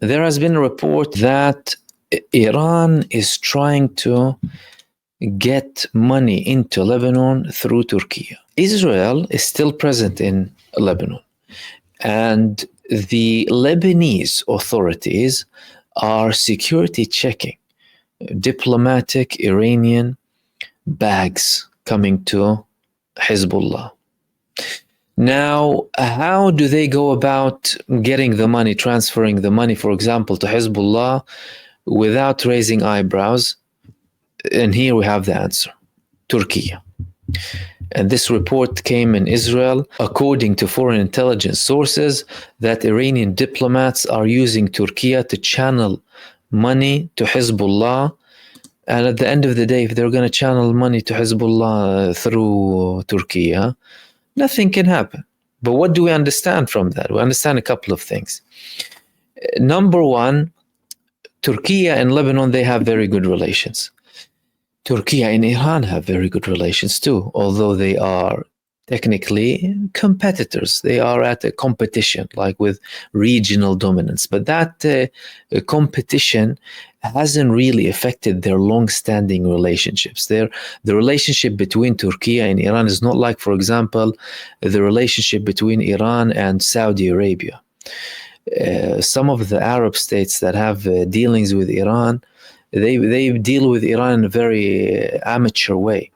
there has been a report that Iran is trying to get money into Lebanon through Turkey. Israel is still present in Lebanon, and the Lebanese authorities are security checking diplomatic Iranian bags coming to Hizbullah. Now, how do they go about getting the money, transferring the money, for example, to Hizbullah without raising eyebrows? And here we have the answer: Turkey. And this report came in Israel, according to foreign intelligence sources, that Iranian diplomats are using Turkey to channel money to Hezbollah. And at the end of the day, if they're going to channel money to Hezbollah through Turkey, nothing can happen. But what do we understand from that? We understand a couple of things. Number one, Turkey and Lebanon, they have very good relations. Turkey and Iran have very good relations too, although they are technically competitors. They are at a competition, like with regional dominance. But that competition hasn't really affected their long-standing relationships. The relationship between Turkey and Iran is not like, for example, the relationship between Iran and Saudi Arabia. Some of the Arab states that have dealings with Iran, they deal with Iran in a very amateur way,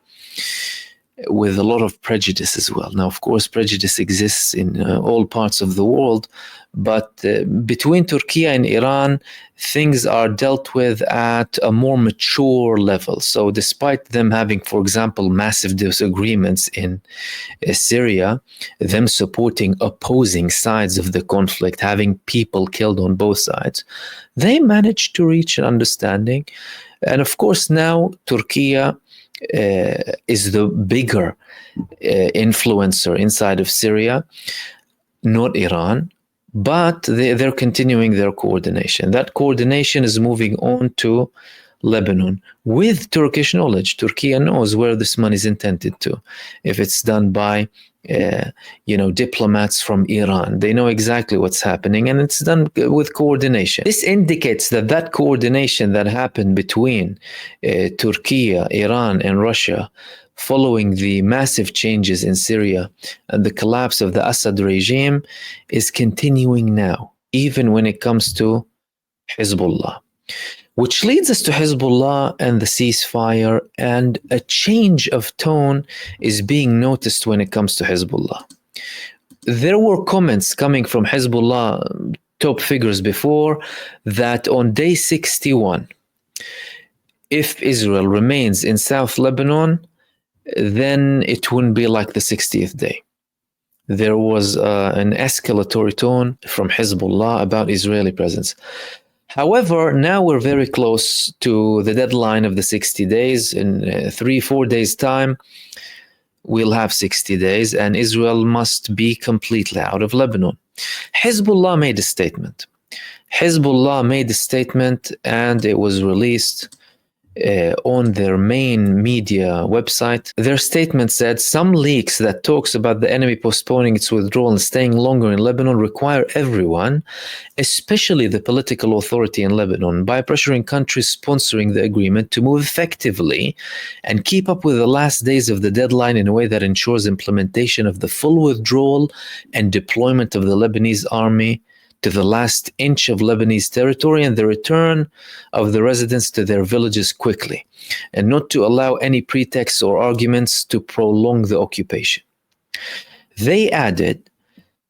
with a lot of prejudice as well. Now, of course, prejudice exists in all parts of the world, but between Turkey and Iran, things are dealt with at a more mature level. So despite them having, for example, massive disagreements in Syria, them supporting opposing sides of the conflict, having people killed on both sides, they managed to reach an understanding. And of course, now Turkey is the bigger influencer inside of Syria, not Iran, but they're continuing their coordination. That coordination is moving on to Lebanon with Turkish knowledge. Turkey knows where this money is intended to. If it's done by diplomats from Iran, they know exactly what's happening, and it's done with coordination. This indicates that coordination that happened between Turkey, Iran, and Russia following the massive changes in Syria and the collapse of the Assad regime is continuing now, even when it comes to Hezbollah. Which leads us to Hezbollah and the ceasefire, and a change of tone is being noticed when it comes to Hezbollah. There were comments coming from Hezbollah top figures before that on day 61, if Israel remains in South Lebanon, then it wouldn't be like the 60th day. There was an escalatory tone from Hezbollah about Israeli presence. However, now we're very close to the deadline of the 60 days. In 3-4 days' time, we'll have 60 days, and Israel must be completely out of Lebanon. Hezbollah made a statement. And it was released on their main media website. Their statement said, some leaks that talks about the enemy postponing its withdrawal and staying longer in Lebanon require everyone, especially the political authority in Lebanon, by pressuring countries sponsoring the agreement to move effectively and keep up with the last days of the deadline in a way that ensures implementation of the full withdrawal and deployment of the Lebanese army to the last inch of Lebanese territory and the return of the residents to their villages quickly, and not to allow any pretexts or arguments to prolong the occupation. They added,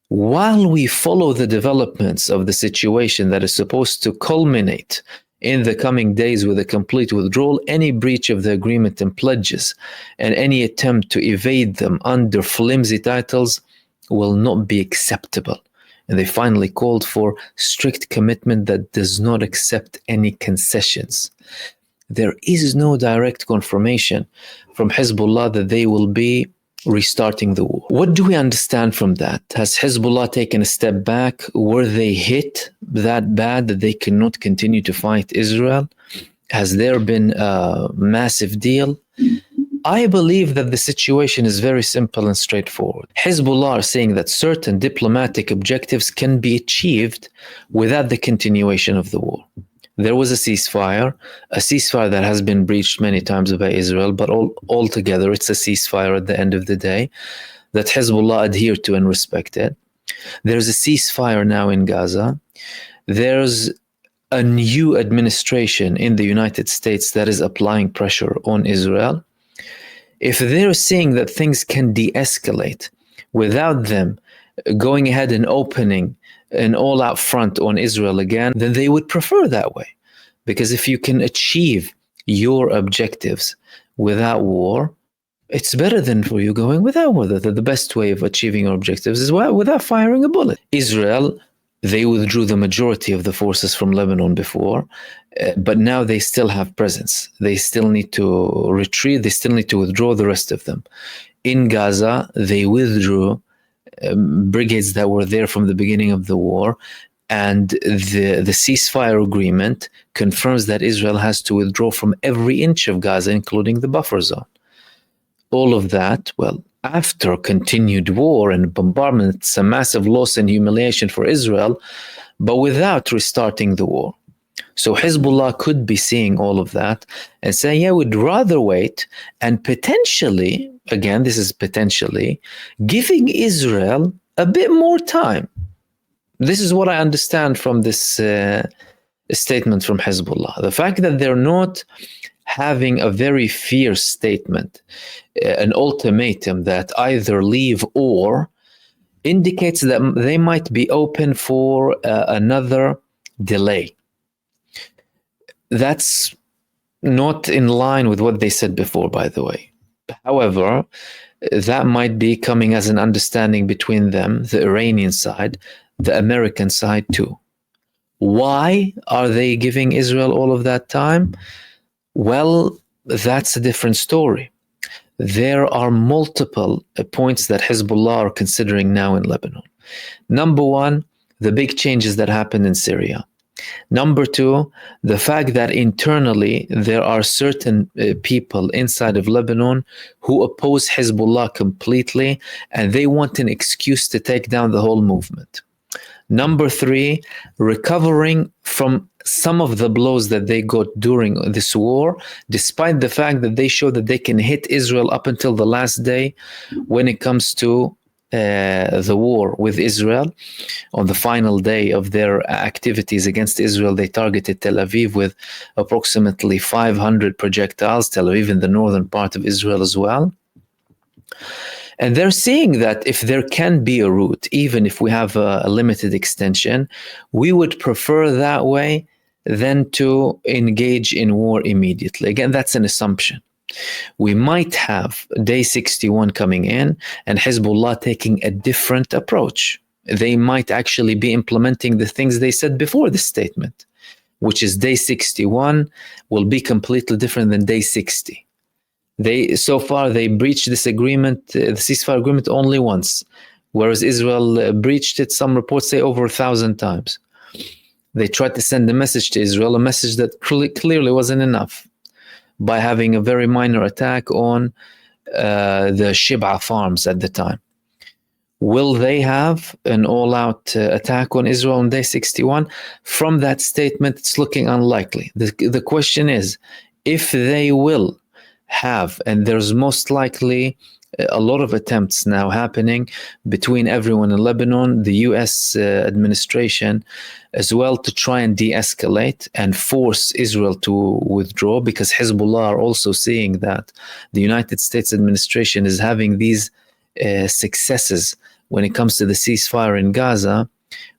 while we follow the developments of the situation that is supposed to culminate in the coming days with a complete withdrawal, any breach of the agreement and pledges and any attempt to evade them under flimsy titles will not be acceptable. And they finally called for strict commitment that does not accept any concessions. There is no direct confirmation from Hezbollah that they will be restarting the war. What do we understand from that? Has Hezbollah taken a step back? Were they hit that bad that they cannot continue to fight Israel? Has there been a massive deal? I believe that the situation is very simple and straightforward. Hezbollah are saying that certain diplomatic objectives can be achieved without the continuation of the war. There was a ceasefire that has been breached many times by Israel, but altogether it's a ceasefire at the end of the day that Hezbollah adhered to and respected. There's a ceasefire now in Gaza. There's a new administration in the United States that is applying pressure on Israel. If they're seeing that things can de-escalate without them going ahead and opening an all-out front on Israel again, then they would prefer that way. Because if you can achieve your objectives without war, it's better than for you going without war. The best way of achieving your objectives is without firing a bullet. Israel, they withdrew the majority of the forces from Lebanon before, but now they still have presence. They still need to retreat. They still need to withdraw the rest of them. In Gaza, they withdrew brigades that were there from the beginning of the war, and the ceasefire agreement confirms that Israel has to withdraw from every inch of Gaza, including the buffer zone. All of that, well, after continued war and bombardment, it's a massive loss and humiliation for Israel, but without restarting the war. So Hezbollah could be seeing all of that and saying, yeah, we'd rather wait, and potentially, again, this is potentially, giving Israel a bit more time. This is what I understand from this statement from Hezbollah. The fact that they're not having a very fierce statement, an ultimatum that either leave or, indicates that they might be open for another delay. That's not in line with what they said before, by the way. However, that might be coming as an understanding between them, the Iranian side, the American side too. Why are they giving Israel all of that time? Well, that's a different story. There are multiple points that Hezbollah are considering now in Lebanon. Number one, the big changes that happened in Syria. Number two, the fact that internally there are certain people inside of Lebanon who oppose Hezbollah completely, and they want an excuse to take down the whole movement. Number three, recovering from some of the blows that they got during this war, despite the fact that they show that they can hit Israel up until the last day when it comes to the war with Israel. On the final day of their activities against Israel, they targeted Tel Aviv with approximately 500 projectiles, Tel Aviv in the northern part of Israel as well. And they're seeing that if there can be a route, even if we have a limited extension, we would prefer that way than to engage in war immediately. Again, that's an assumption. We might have day 61 coming in and Hezbollah taking a different approach. They might actually be implementing the things they said before this statement, which is day 61 will be completely different than day 60. So far they breached this agreement, the ceasefire agreement, only once, whereas Israel breached it, some reports say, over 1,000 times. They tried to send a message to Israel, a message that clearly wasn't enough, by having a very minor attack on the Shib'a farms at the time. Will they have an all-out attack on Israel on day 61? From that statement, it's looking unlikely. The question is, if they will have, and there's most likely a lot of attempts now happening between everyone in Lebanon, the US administration as well, to try and de-escalate and force Israel to withdraw, because Hezbollah are also seeing that the United States administration is having these successes when it comes to the ceasefire in Gaza,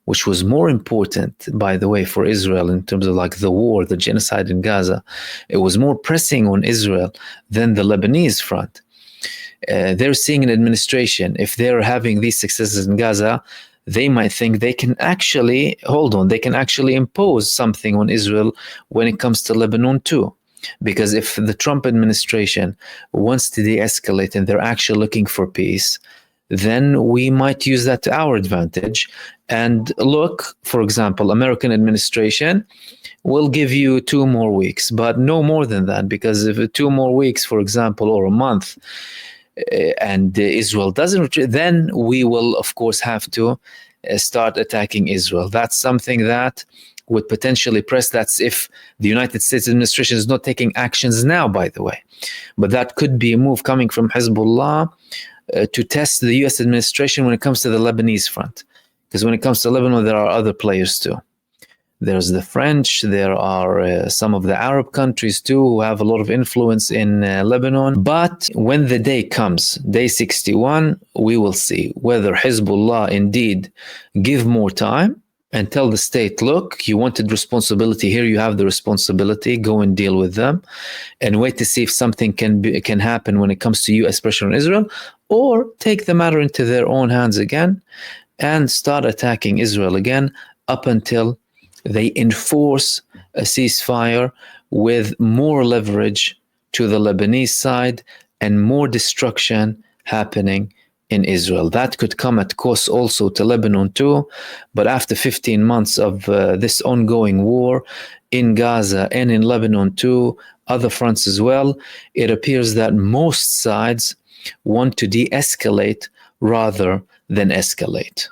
which was more important, by the way, for Israel in terms of like the war, the genocide in Gaza. It was more pressing on Israel than the Lebanese front. They're seeing an administration, if they're having these successes in Gaza, they might think they can actually, they can actually impose something on Israel when it comes to Lebanon too. Because if the Trump administration wants to de-escalate and they're actually looking for peace, then we might use that to our advantage. And look, for example, American administration will give you 2 more weeks, but no more than that, because if 2 more weeks, for example, or a month, and Israel doesn't retreat, then we will, of course, have to start attacking Israel. That's something that would potentially press. That's if the United States administration is not taking actions now, by the way. But that could be a move coming from Hizbullah to test the US administration when it comes to the Lebanese front. Because when it comes to Lebanon, there are other players too. There's the French, there are some of the Arab countries too who have a lot of influence in Lebanon. But when the day comes, day 61, we will see whether Hezbollah indeed give more time and tell the state, look, you wanted responsibility, here you have the responsibility, go and deal with them, and wait to see if something can happen when it comes to US pressure on Israel, or take the matter into their own hands again and start attacking Israel again up until they enforce a ceasefire with more leverage to the Lebanese side and more destruction happening in Israel. That could come at cost also to Lebanon too. But after 15 months of this ongoing war in Gaza and in Lebanon too, other fronts as well, it appears that most sides want to de-escalate rather than escalate.